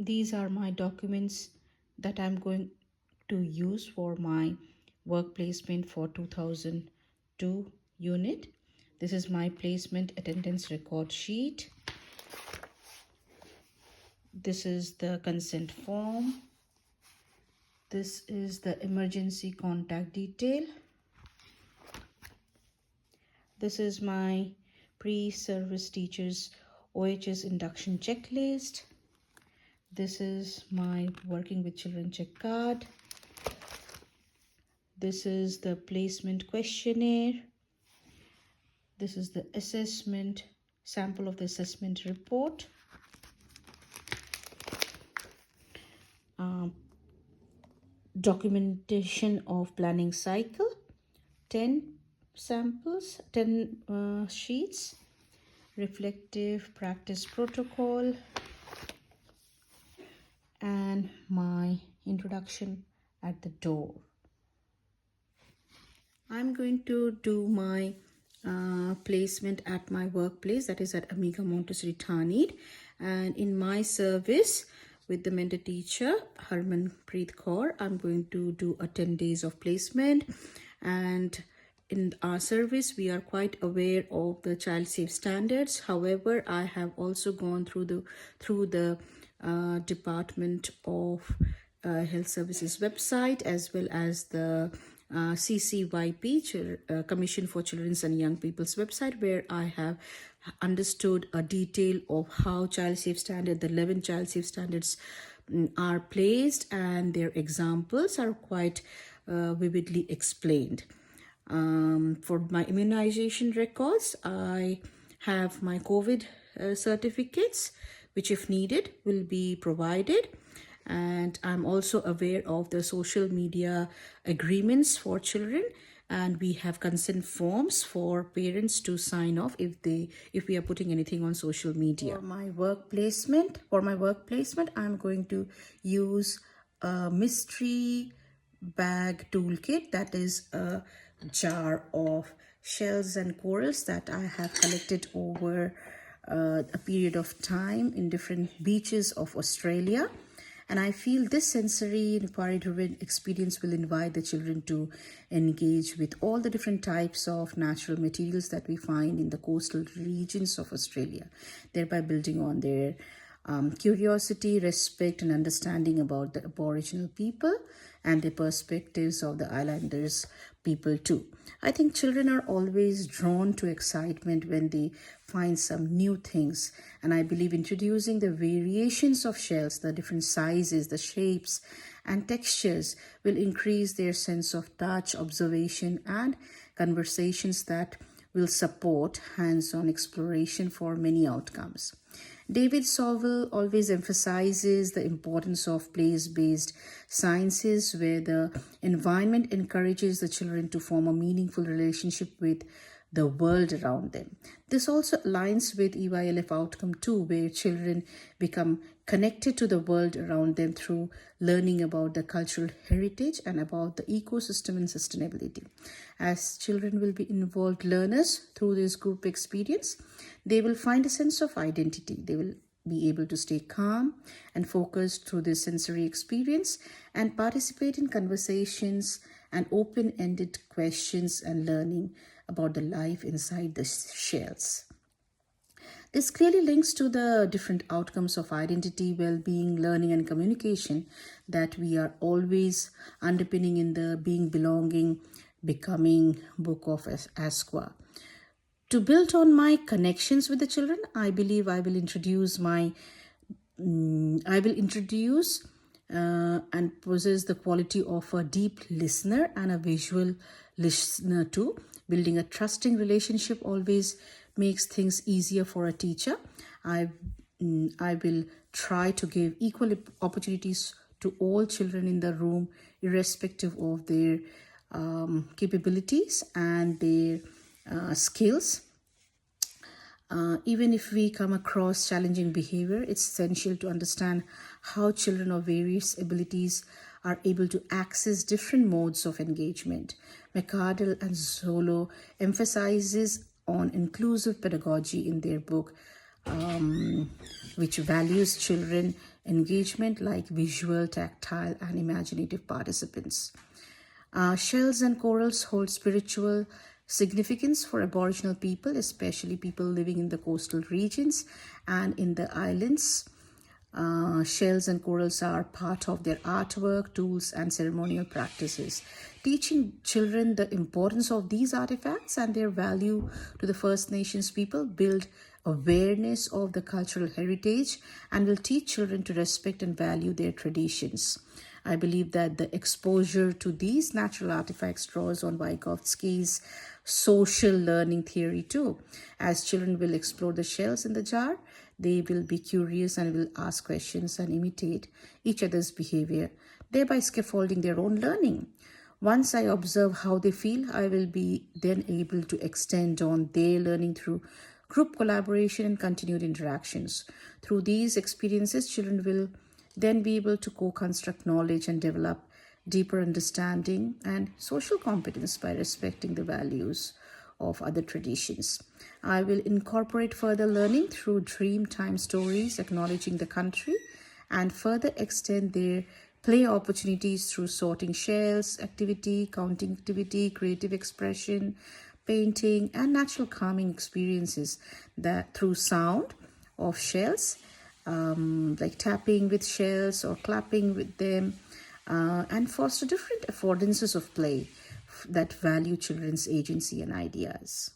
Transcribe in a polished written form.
These are my documents that I'm going to use for my work placement for 2002 unit. This is my placement attendance record sheet. This is the consent form. This is the emergency contact detail. This is my pre-service teachers OHS induction checklist. This is my working with children check card. This is the placement questionnaire. This is the assessment, sample of the assessment report. Documentation of planning cycle, 10 samples, 10 sheets, reflective practice protocol, and my introduction at the door. I'm going to do my placement at my workplace, that is at Amiga Montessori Thaneed, and in my service with the mentor teacher Harmanpreet Kaur, I'm going to do a 10 days of placement. And in our service, we are quite aware of the child safe standards. However, I have also gone through the Department of Health Services website, as well as the CCYP, Commission for Children's and Young People's website, where I have understood a detail of how child safe standard, the 11 child safe standards are placed, and their examples are quite vividly explained. For my immunization records, I have my COVID certificates, which if needed will be provided. And I'm also aware of the social media agreements for children, and we have consent forms for parents to sign off if we are putting anything on social media. For my work placement, I'm going to use a mystery bag toolkit, that is a jar of shells and corals that I have collected over a period of time in different beaches of Australia. And I feel this sensory inquiry-driven experience will invite the children to engage with all the different types of natural materials that we find in the coastal regions of Australia, thereby building on their curiosity, respect, and understanding about the Aboriginal people and the perspectives of the Islanders people too. I think children are always drawn to excitement when they find some new things, and I believe introducing the variations of shells, the different sizes, the shapes and textures will increase their sense of touch, observation, and conversations that will support hands-on exploration for many outcomes. David Sowell always emphasizes the importance of place-based sciences, where the environment encourages the children to form a meaningful relationship with the world around them. This also aligns with EYLF outcome 2, where children become connected to the world around them through learning about the cultural heritage and about the ecosystem and sustainability. As children will be involved learners through this group experience, they will find a sense of identity. They will be able to stay calm and focused through this sensory experience and participate in conversations and open-ended questions and learning about the life inside the shells. This clearly links to the different outcomes of identity, well-being, learning, and communication that we are always underpinning in the Being, Belonging, Becoming book of Asqua. To build on my connections with the children, I believe I will introduce and possess the quality of a deep listener and a visual listener too. Building a trusting relationship always makes things easier for a teacher. I will try to give equal opportunities to all children in the room, irrespective of their capabilities and their skills. Even if we come across challenging behavior, it's essential to understand how children of various abilities are able to access different modes of engagement. McArdle and Zolo emphasizes on inclusive pedagogy in their book, which values children engagement like visual, tactile, and imaginative participants. Shells and corals hold spiritual significance for Aboriginal people, especially people living in the coastal regions and in the islands. Shells and corals are part of their artwork, tools, and ceremonial practices. Teaching children the importance of these artifacts and their value to the First Nations people build awareness of the cultural heritage and will teach children to respect and value their traditions. I believe that the exposure to these natural artifacts draws on Vygotsky's social learning theory too. As children will explore the shells in the jar, they will be curious and will ask questions and imitate each other's behavior, thereby scaffolding their own learning. Once I observe how they feel, I will be then able to extend on their learning through group collaboration and continued interactions. Through these experiences, children will then be able to co-construct knowledge and develop deeper understanding and social competence by respecting the values of other traditions. I will incorporate further learning through dream time stories, acknowledging the country, and further extend their play opportunities through sorting shells activity, counting activity, creative expression, painting, and natural calming experiences that through sound of shells, like tapping with shells or clapping with them, and foster different affordances of play that value children's agency and ideas.